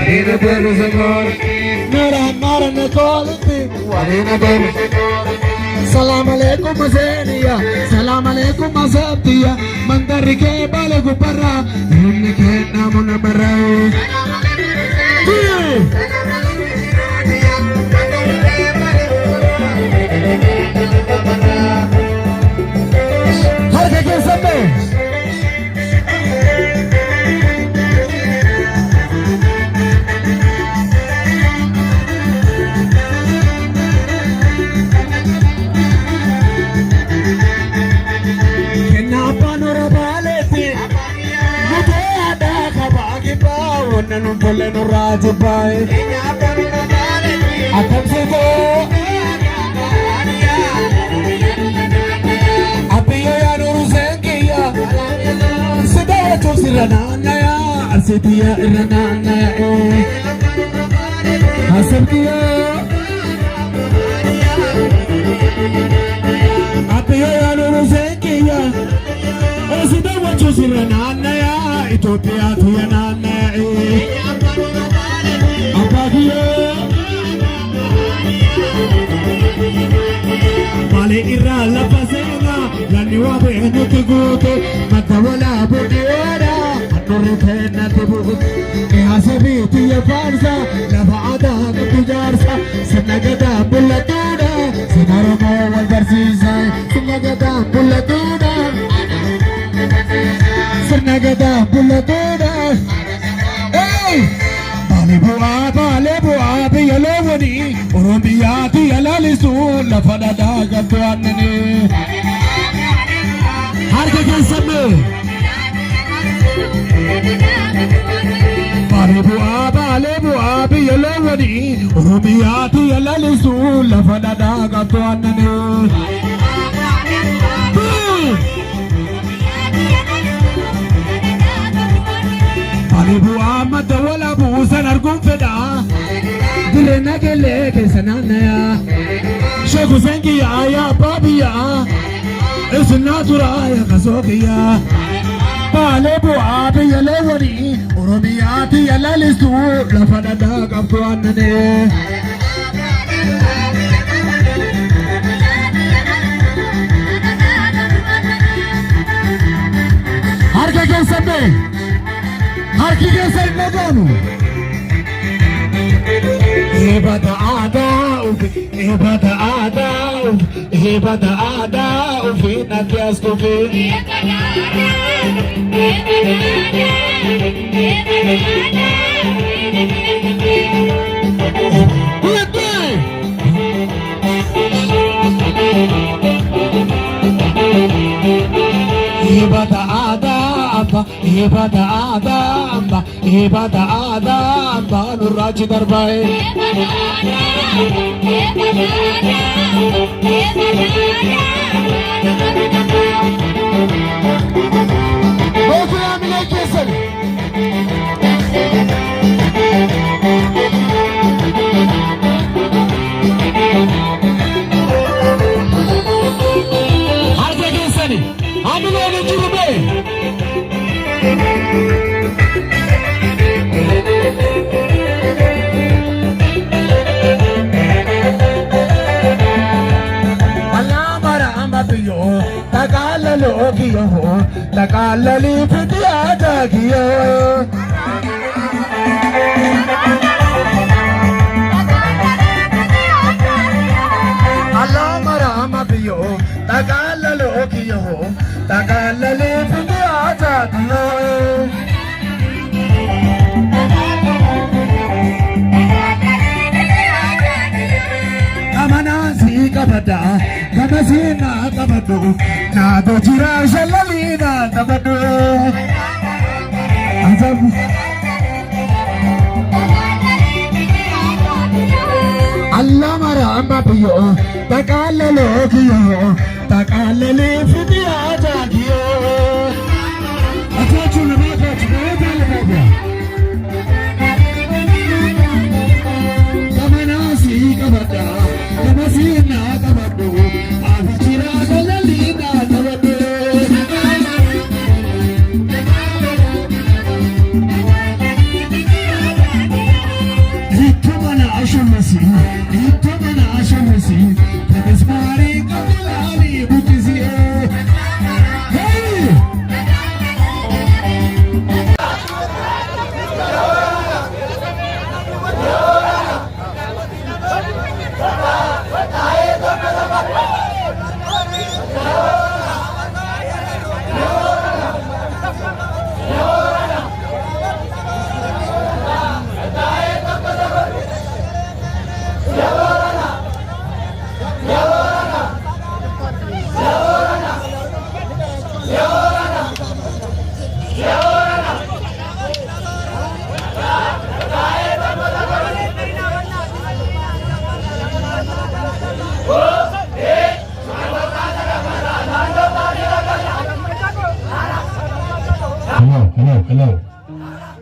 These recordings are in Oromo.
Walina Devi Sagorti Nara Nara Nakolti Walina Devi Sagorti Salam alaikum Azania Salam alaikum Azabtia Mandari ke bale gupara Yunni ke namuna barao Salam alaikum Har ke sabbe Nanu pole no rajubai atam se ko apiya nuru sengiya sada to sirana naya asitiya irana naya hasabkiya apiya nuru sengiya sada to sirana naya Ethiopia to yana Male irra la pasena la niwa benu tuguto matawala budiera anore thena tebu e hasabi tiya farsa la baada kujarsa sanagada bullatuda sinaro wal barsisa sanagada bullatuda sanagada bullatuda hey Bale bua biyalowani Oromia tiyalalisu la fadada gatuanne Har ke samme Bale bua biyalowani Oromia tiyalalisu la fadada gatuanne Bua madawala buusan arguun fedha Direena keellee keessanaan naya Sheeku seenkiyyaa yaa baabiyyaa Isinnaa turaa yaa kasookiyyaa Baalee bu'aa biyya leewwanii Oromiyaa tiyya lalistuu lafa dhadhaa qabdu aannanee Harka keessanne Harki kesan naganu Hebata ada ufi nakias kufi Hebata ada nurraji darbae Takalali fitia takiyo Allah marama biyo takalalo kiyo takalali fitia takiyo Kamana si kabada kamasi na kabado na do jira shalali na kabado azab Allah marama biyo takalalo kiyo takalali fitia takiyo Atachu na baka chukua baba Kamana si kabada kamasi na kabado avichira shalali na kabado Hello.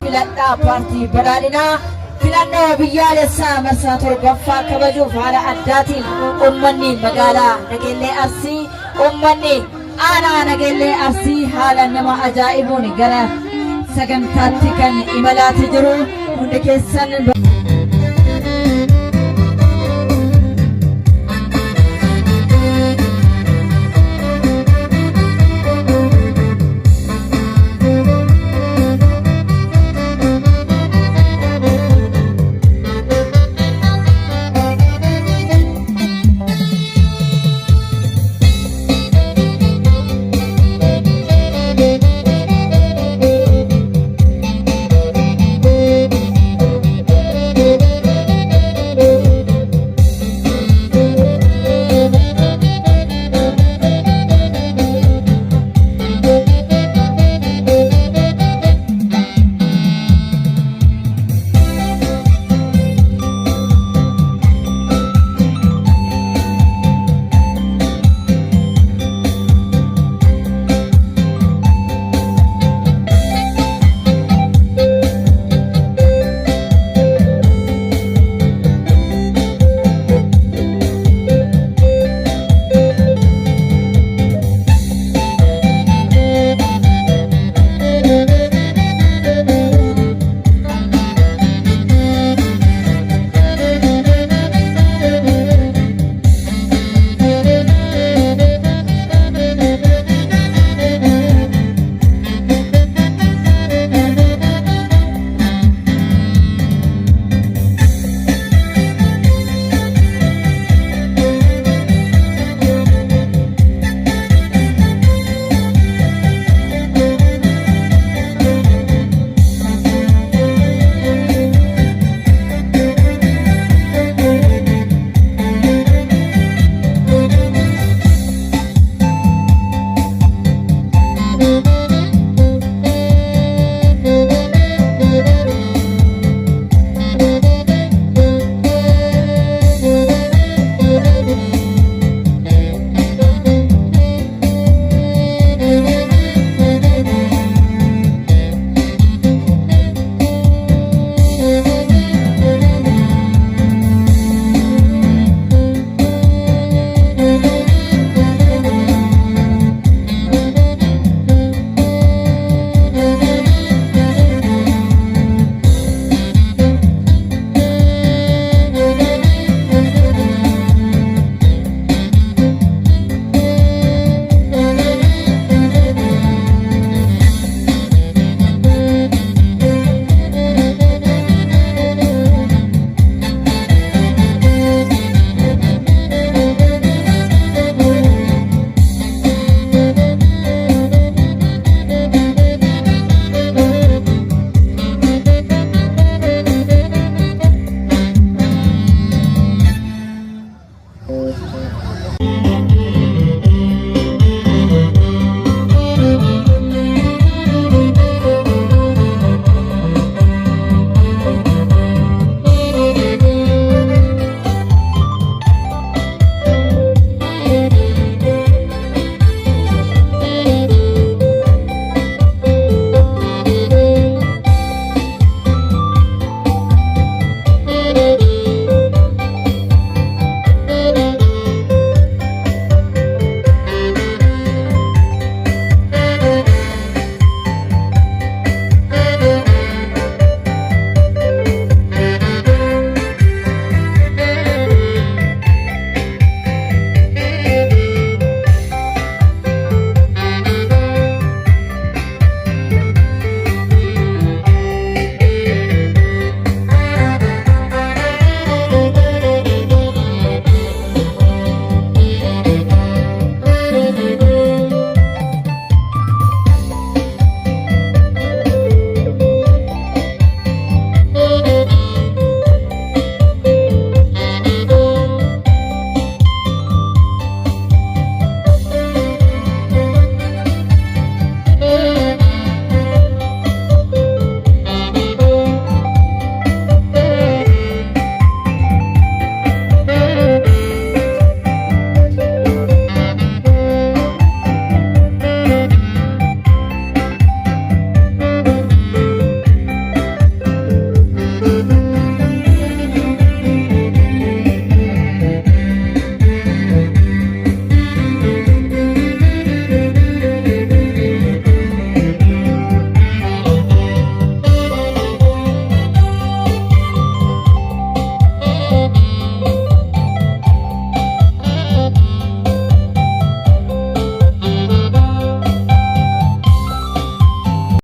Filadhaa paartii badhaadhinaa filannoo biyyaalessaa marsaa torbaffaa kabajuuf haala addaatiin uummanni magaalaa Nageellee Arsii uummanni aanaa Nageellee Arsii haala nama ajaa'ibuun gara sagantaatti kan imalaa jiru hundi keessan